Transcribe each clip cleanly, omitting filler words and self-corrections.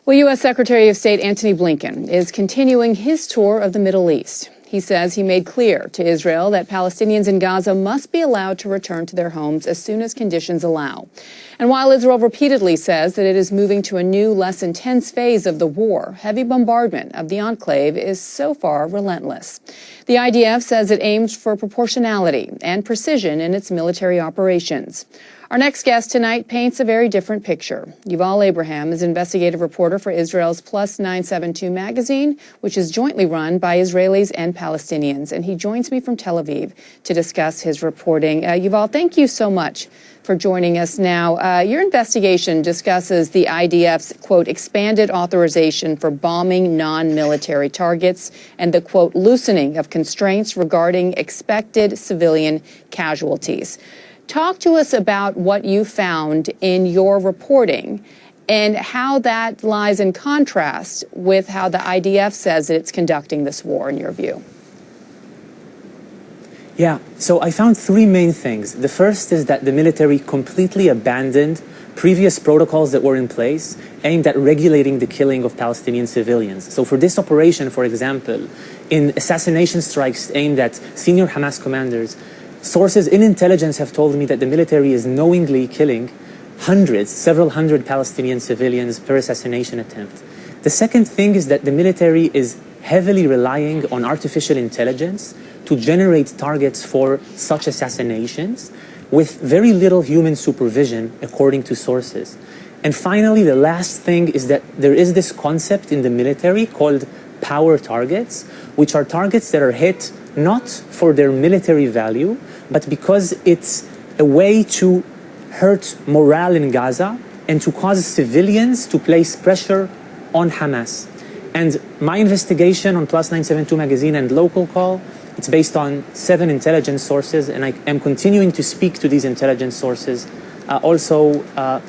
Well, U.S. Secretary of State Antony Blinken is continuing his tour of the Middle East. He says he made clear to Israel that Palestinians in Gaza must be allowed to return to their homes as soon as conditions allow. And while Israel repeatedly says that it is moving to a new, less intense phase of the war, heavy bombardment of the enclave is so far relentless. The IDF says it aims for proportionality and precision in its military operations. Our next guest tonight paints a very different picture. Yuval Abraham is investigative reporter for Israel's Plus 972 magazine, which is jointly run by Israelis and Palestinians. And he joins me from Tel Aviv to discuss his reporting. Yuval, thank you so much for joining us now. Your investigation discusses the IDF's, quote, expanded authorization for bombing non-military targets and the, quote, loosening of constraints regarding expected civilian casualties. Talk to us about what you found in your reporting and how that lies in contrast with how the IDF says that it's conducting this war, in your view. Yeah, so I found three main things. The first is that the military completely abandoned previous protocols that were in place aimed at regulating the killing of Palestinian civilians. So for this operation, for example, in assassination strikes aimed at senior Hamas commanders, sources in intelligence have told me that the military is knowingly killing several hundred Palestinian civilians per assassination attempt. The second thing is that the military is heavily relying on artificial intelligence to generate targets for such assassinations with very little human supervision, according to sources. And finally, the last thing is that there is this concept in the military called power targets, which are targets that are hit not for their military value, but because it's a way to hurt morale in Gaza and to cause civilians to place pressure on Hamas. And my investigation on Plus 972 magazine and Local Call, it's based on 7 intelligence sources, and I am continuing to speak to these intelligence sources also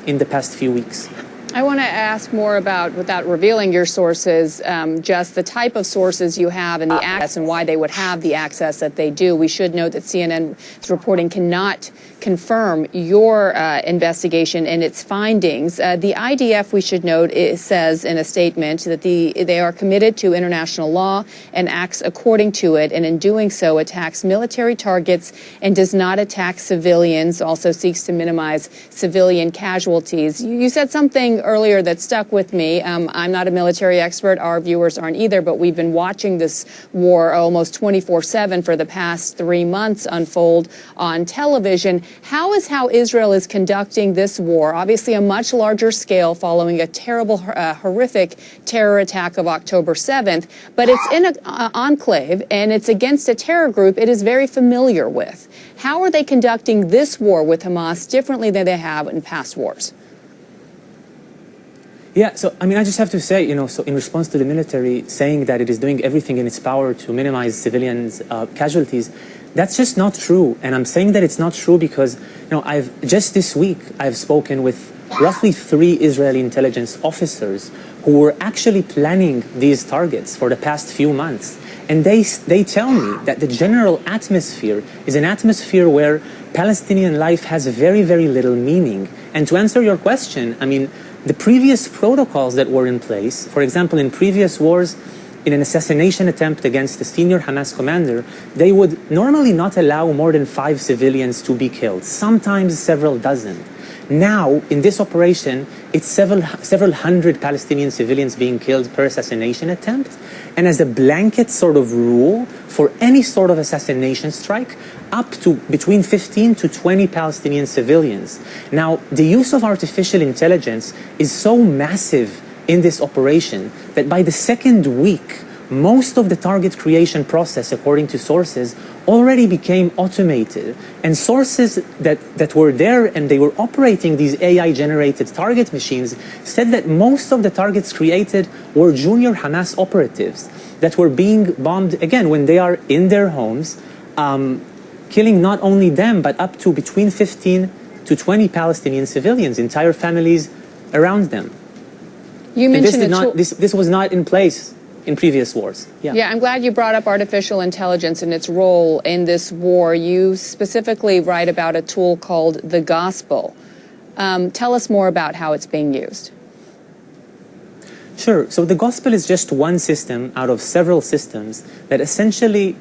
in the past few weeks. I want to ask more about, without revealing your sources, just the type of sources you have and the access and why they would have the access that they do. We should note that CNN's reporting cannot confirm your investigation and its findings. The IDF, we should note, says in a statement that they are committed to international law and acts according to it, and in doing so attacks military targets and does not attack civilians, also seeks to minimize civilian casualties. You said something earlier that stuck with me. I'm not a military expert. Our viewers aren't either, but we've been watching this war almost 24/7 for the past 3 months unfold on television. How Israel is conducting this war, obviously a much larger scale following a terrible, horrific terror attack of October 7th, but it's in an enclave and it's against a terror group it is very familiar with. How are they conducting this war with Hamas differently than they have in past wars? Yeah, so I mean, I just have to say, so in response to the military saying that it is doing everything in its power to minimize civilians' casualties, that's just not true. And I'm saying that it's not true because, just this week, I've spoken with roughly 3 Israeli intelligence officers who were actually planning these targets for the past few months. And they tell me that the general atmosphere is an atmosphere where Palestinian life has very, very little meaning. And to answer your question, I mean, the previous protocols that were in place, for example, in previous wars, in an assassination attempt against a senior Hamas commander, they would normally not allow more than 5 civilians to be killed, sometimes several dozen. Now, in this operation, it's several hundred Palestinian civilians being killed per assassination attempt. And as a blanket sort of rule for any sort of assassination strike, up to between 15 to 20 Palestinian civilians. Now, the use of artificial intelligence is so massive in this operation that by the second week, most of the target creation process, according to sources, already became automated. And sources that were there and they were operating these AI-generated target machines said that most of the targets created were junior Hamas operatives that were being bombed, again, when they are in their homes, killing not only them, but up to between 15 to 20 Palestinian civilians, entire families around them. You mentioned this was not in place in previous wars. Yeah, I'm glad you brought up artificial intelligence and its role in this war. You specifically write about a tool called the Gospel. Tell us more about how it's being used. Sure. So the gospel is just one system out of several systems that essentially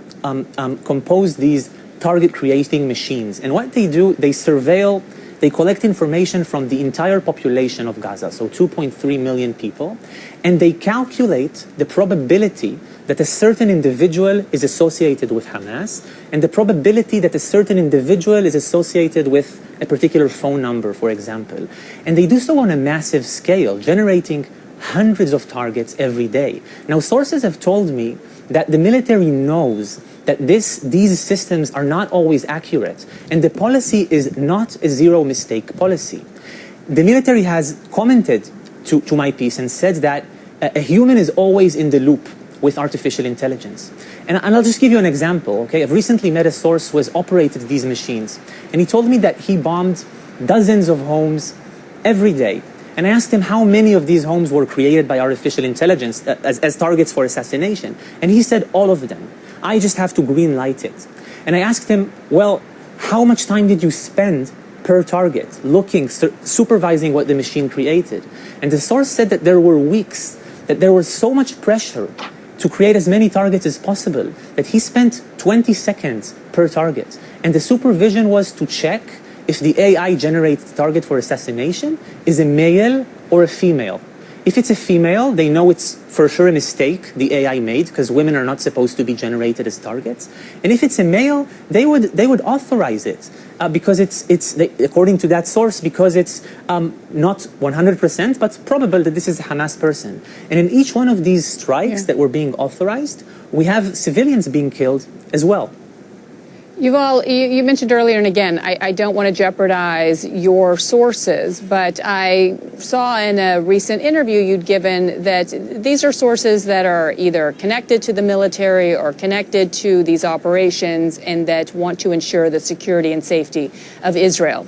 compose these target-creating machines. And what they do, they surveil, they collect information from the entire population of Gaza, so 2.3 million people, and they calculate the probability that a certain individual is associated with Hamas and the probability that a certain individual is associated with a particular phone number, for example. And they do so on a massive scale, generating hundreds of targets every day. Now, sources have told me that the military knows that these systems are not always accurate, and the policy is not a zero-mistake policy. The military has commented to my piece and said that a human is always in the loop with artificial intelligence. And I'll just give you an example, okay? I've recently met a source who has operated these machines, and he told me that he bombed dozens of homes every day. And I asked him how many of these homes were created by artificial intelligence as targets for assassination. And he said all of them. I just have to green light it. And I asked him, well, how much time did you spend per target, looking, supervising what the machine created? And the source said that there were weeks, that there was so much pressure to create as many targets as possible, that he spent 20 seconds per target. And the supervision was to check if the AI generated target for assassination is a male or a female. If it's a female, they know it's for sure a mistake the AI made, because women are not supposed to be generated as targets. And if it's a male, they would authorize it because according to that source, because it's not 100%, but probable that this is a Hamas person. And in each one of these strikes that were being authorized, we have civilians being killed as well. Yuval, you mentioned earlier, and again, I don't want to jeopardize your sources, but I saw in a recent interview you'd given that these are sources that are either connected to the military or connected to these operations and that want to ensure the security and safety of Israel.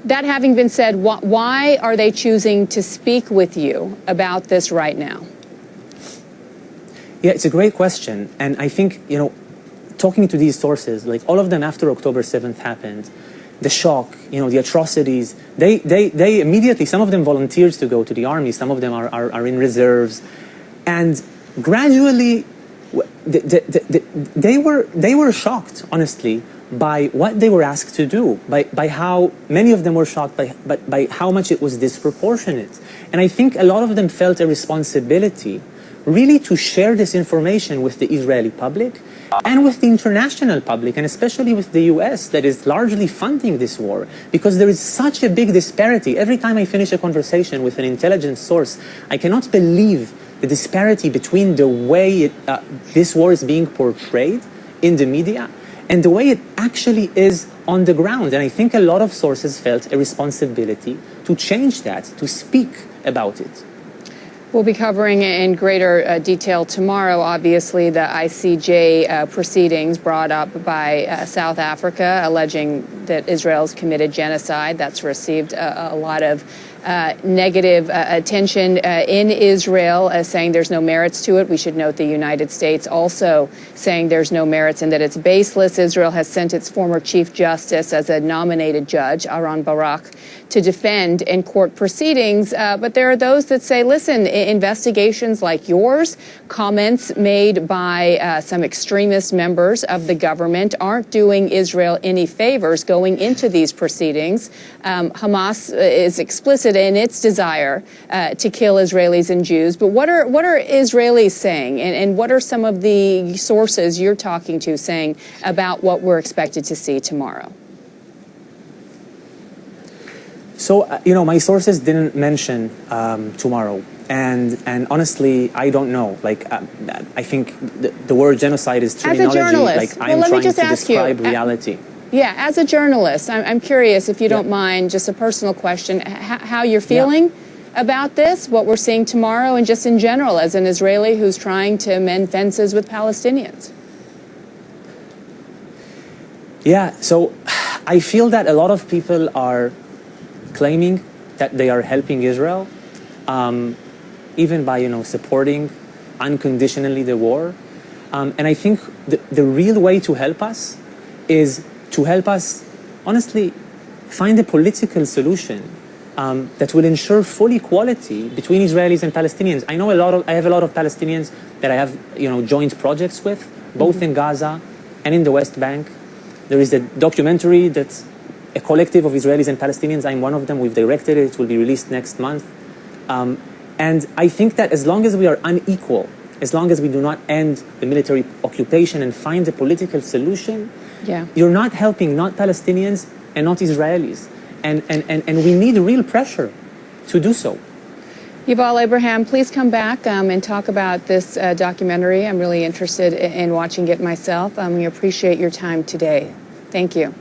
That having been said, why are they choosing to speak with you about this right now? Yeah, it's a great question. And I think, talking to these sources, like all of them after October 7th happened, the shock, the atrocities, they immediately, some of them volunteered to go to the army, some of them are in reserves. And gradually, they were shocked, honestly, by what they were asked to do, by how many of them were shocked by how much it was disproportionate. And I think a lot of them felt a responsibility really to share this information with the Israeli public and with the international public, and especially with the US that is largely funding this war, because there is such a big disparity. Every time I finish a conversation with an intelligence source, I cannot believe the disparity between the way this war is being portrayed in the media and the way it actually is on the ground. And I think a lot of sources felt a responsibility to change that, to speak about it. We'll be covering in greater detail tomorrow, obviously, the ICJ proceedings brought up by South Africa, alleging that Israel's committed genocide. That's received a lot of negative attention in Israel, saying there's no merits to it. We should note the United States also saying there's no merits and that it's baseless. Israel has sent its former Chief Justice as a nominated judge, Aaron Barak, to defend in court proceedings. But there are those that say, listen, investigations like yours, comments made by some extremist members of the government aren't doing Israel any favors going into these proceedings. Hamas is explicit in its desire to kill Israelis and Jews. But what are Israelis saying? And what are some of the sources you're talking to saying about what we're expected to see tomorrow? So, my sources didn't mention tomorrow. And honestly, I don't know. I think the word genocide is terminology. As a journalist, I'm trying to describe reality. Yeah, as a journalist, I'm curious, if you don't mind, just a personal question, how you're feeling about this, what we're seeing tomorrow, and just in general as an Israeli who's trying to mend fences with Palestinians. Yeah, so I feel that a lot of people are claiming that they are helping Israel, even by supporting unconditionally the war. And I think the real way to help us is to help us, honestly, find a political solution that will ensure full equality between Israelis and Palestinians. I have a lot of Palestinians that I have joint projects with, both in Gaza and in the West Bank. There is a documentary that's a collective of Israelis and Palestinians. I'm one of them. We've directed it. It will be released next month. And I think that as long as we are unequal, as long as we do not end the military occupation and find a political solution, you're not helping not Palestinians and not Israelis. And we need real pressure to do so. Yuval Abraham, please come back and talk about this documentary. I'm really interested in watching it myself. We appreciate your time today. Thank you.